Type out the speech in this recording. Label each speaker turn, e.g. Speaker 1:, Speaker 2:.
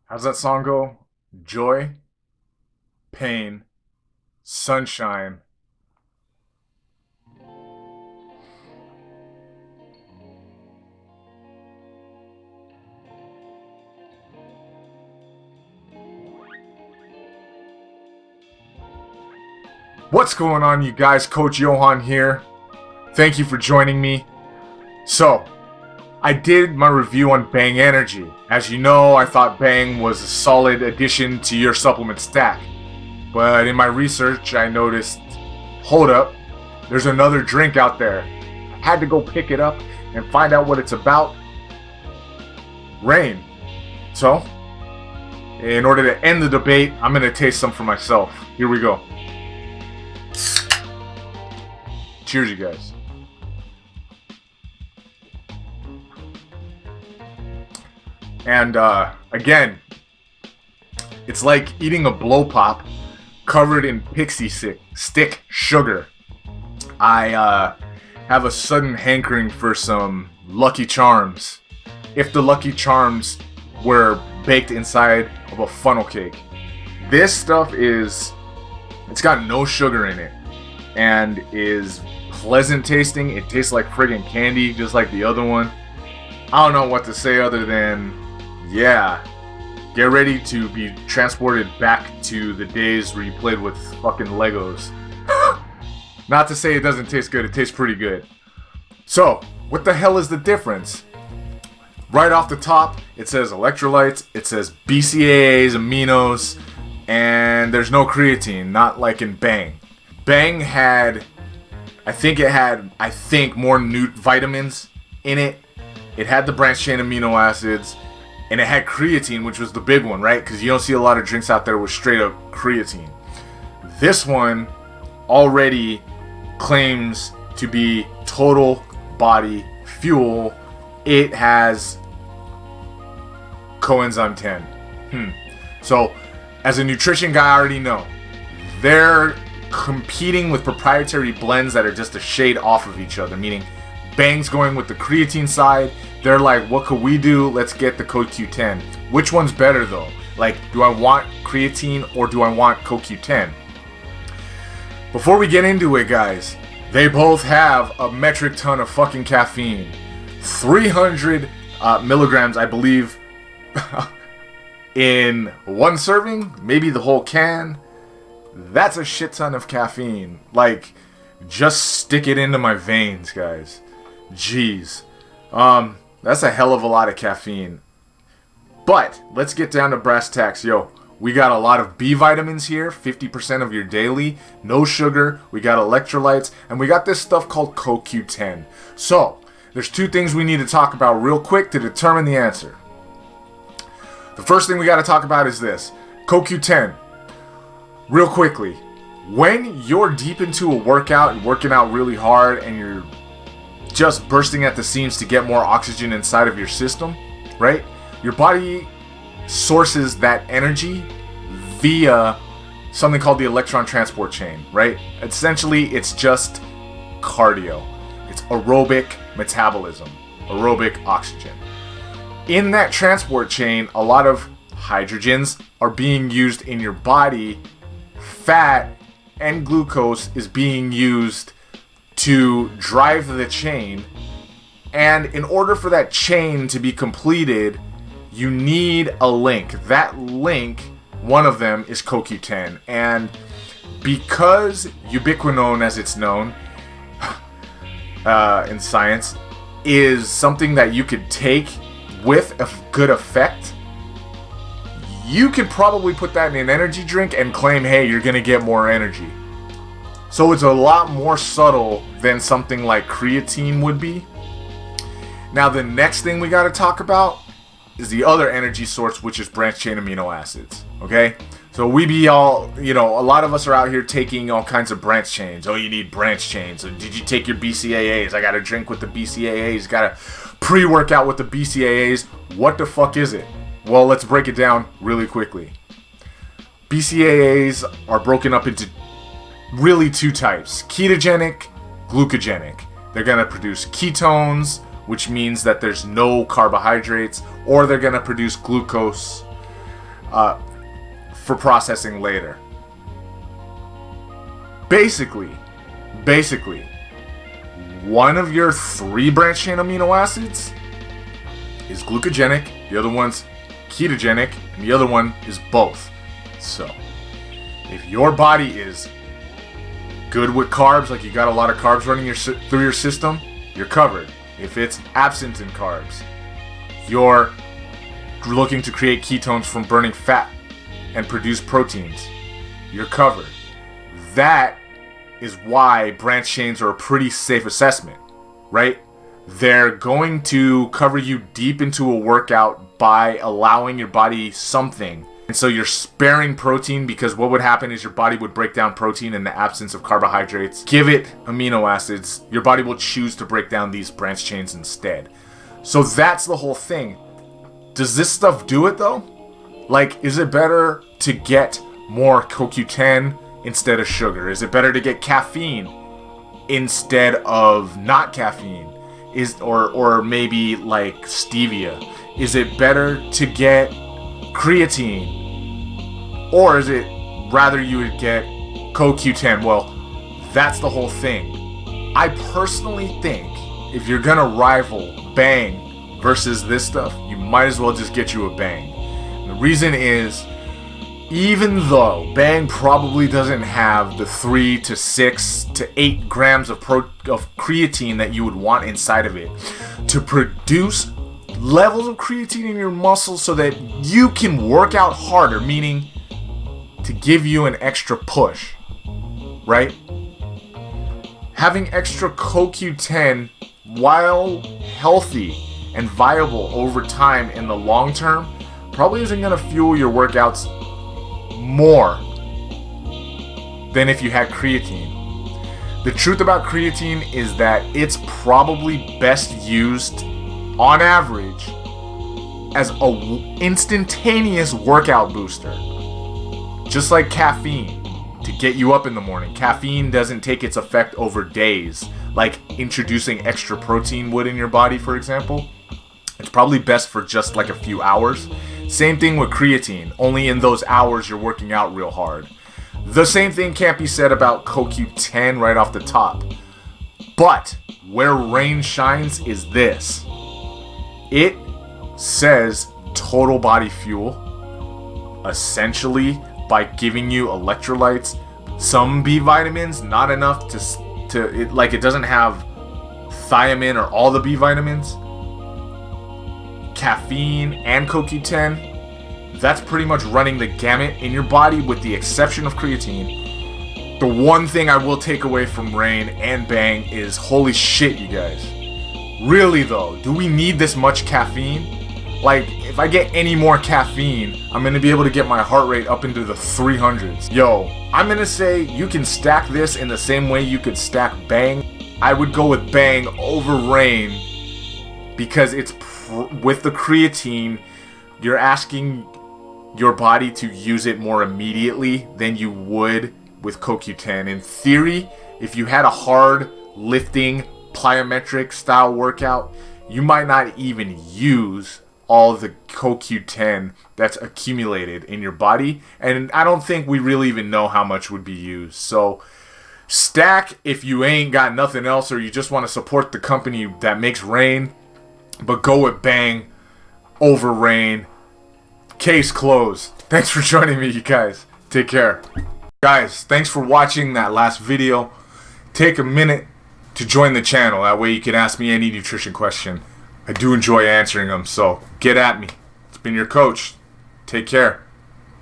Speaker 1: How's that song go? Joy, pain, sunshine. What's going on, you guys? Coach Johan here. Thank you for joining me. So, I did my review on Bang Energy. As you know, I thought Bang was a solid addition to your supplement stack. But in my research, I noticed, hold up, there's another drink out there. I had to go pick it up and find out what it's about. Rain. So, in order to end the debate, I'm going to taste some for myself. Here we go. Cheers, you guys. And again, it's like eating a blow pop covered in pixie stick sugar. I have a sudden hankering for some Lucky Charms. If the Lucky Charms were baked inside of a funnel cake. This stuff it's got no sugar in it and is pleasant tasting. It tastes like friggin' candy, just like the other one. I don't know what to say other than, yeah, get ready to be transported back to the days where you played with fucking Legos. Not to say it doesn't taste good, it tastes pretty good. So, what the hell is the difference? Right off the top, it says electrolytes, it says BCAAs, aminos, and there's no creatine, not like in Bang. Bang had, I think more vitamins in it. It had the Branch Chain Amino Acids, and it had creatine, which was the big one, right? Because you don't see a lot of drinks out there with straight up creatine. This one already claims to be total body fuel. It has coenzyme 10. So, as a nutrition guy, I already know they're competing with proprietary blends that are just a shade off of each other, meaning Bang's going with the creatine side. They're like, what could we do? Let's get the CoQ10. Which one's better though? Like, do I want creatine or do I want CoQ10? Before we get into it, guys, they both have a metric ton of fucking caffeine. 300 milligrams, I believe, in one serving, maybe the whole can. That's a shit ton of caffeine. Like, just stick it into my veins, guys. Jeez. That's a hell of a lot of caffeine. But, let's get down to brass tacks. Yo, we got a lot of B vitamins here, 50% of your daily, no sugar, we got electrolytes, and we got this stuff called CoQ10. So, there's two things we need to talk about real quick to determine the answer. The first thing we got to talk about is this. CoQ10. Real quickly, when you're deep into a workout and working out really hard and you're just bursting at the seams to get more oxygen inside of your system, right? Your body sources that energy via something called the electron transport chain, right? Essentially, it's just cardio. It's aerobic metabolism, aerobic oxygen. In that transport chain, a lot of hydrogens are being used in your body. Fat and glucose is being used to drive the chain, and in order for that chain to be completed, you need a link. That link, one of them is CoQ10, and because ubiquinone, as it's known in science, is something that you could take with a good effect, you could probably put that in an energy drink and claim, hey, you're gonna get more energy. So it's a lot more subtle than something like creatine would be. Now the next thing we gotta talk about is the other energy source, which is Branch Chain Amino Acids, okay? So we be all, a lot of us are out here taking all kinds of branch chains. Oh, you need branch chains. So did you take your BCAAs? I gotta drink with the BCAAs, gotta pre-workout with the BCAAs. What the fuck is it? Well, let's break it down really quickly. BCAAs are broken up into really two types: ketogenic, glucogenic. They're going to produce ketones, which means that there's no carbohydrates, or they're going to produce glucose. for processing later. Basically, one of your 3 branch chain amino acids is glucogenic, the other one's ketogenic, and the other one is both. So, if your body is good with carbs, like you got a lot of carbs running through your system, you're covered. If it's absent in carbs, you're looking to create ketones from burning fat and produce proteins, you're covered. That is why branch chains are a pretty safe assessment, right? They're going to cover you deep into a workout by allowing your body something. And so you're sparing protein, because what would happen is your body would break down protein in the absence of carbohydrates. Give it amino acids, your body will choose to break down these branch chains instead. So that's the whole thing. Does this stuff do it though? Like, is it better to get more CoQ10 instead of sugar? Is it better to get caffeine instead of not caffeine? Or maybe like stevia? Is it better to get creatine? Or is it rather you would get CoQ10? Well, that's the whole thing. I personally think if you're gonna rival Bang versus this stuff, you might as well just get you a Bang. And the reason is, even though Bang probably doesn't have the 3 to 6 to 8 grams of creatine that you would want inside of it to produce levels of creatine in your muscles so that you can work out harder, meaning to give you an extra push, right? Having extra CoQ10, while healthy and viable over time in the long term, probably isn't going to fuel your workouts more than if you had creatine. The truth about creatine is that it's probably best used on average as a instantaneous workout booster, just like caffeine, to get you up in the morning. Caffeine doesn't take its effect over days, like introducing extra protein would in your body, for example. It's probably best for just like a few hours. Same thing with creatine, only in those hours you're working out real hard. The same thing can't be said about CoQ10 right off the top. But where Rain shines is this. It says total body fuel, essentially by giving you electrolytes, some B vitamins, not enough it doesn't have thiamine or all the B vitamins, caffeine and CoQ10. That's pretty much running the gamut in your body with the exception of creatine. The one thing I will take away from Rain and Bang is, holy shit, you guys. Really though, do we need this much caffeine? Like, if I get any more caffeine, I'm gonna be able to get my heart rate up into the 300s. Yo, I'm gonna say you can stack this in the same way you could stack Bang. I would go with Bang over Rain because it's with the creatine, you're asking your body to use it more immediately than you would with CoQ10. In theory, if you had a hard lifting plyometric style workout, you might not even use all the CoQ10 that's accumulated in your body, and I don't think we really even know how much would be used. So stack if you ain't got nothing else, or you just want to support the company that makes Rain, but go with Bang over Rain. Case closed. Thanks for joining me, you guys. Take care. Guys, thanks for watching that last video. Take a minute to join the channel. That way you can ask me any nutrition question. I do enjoy answering them, so get at me. It's been your coach. Take care.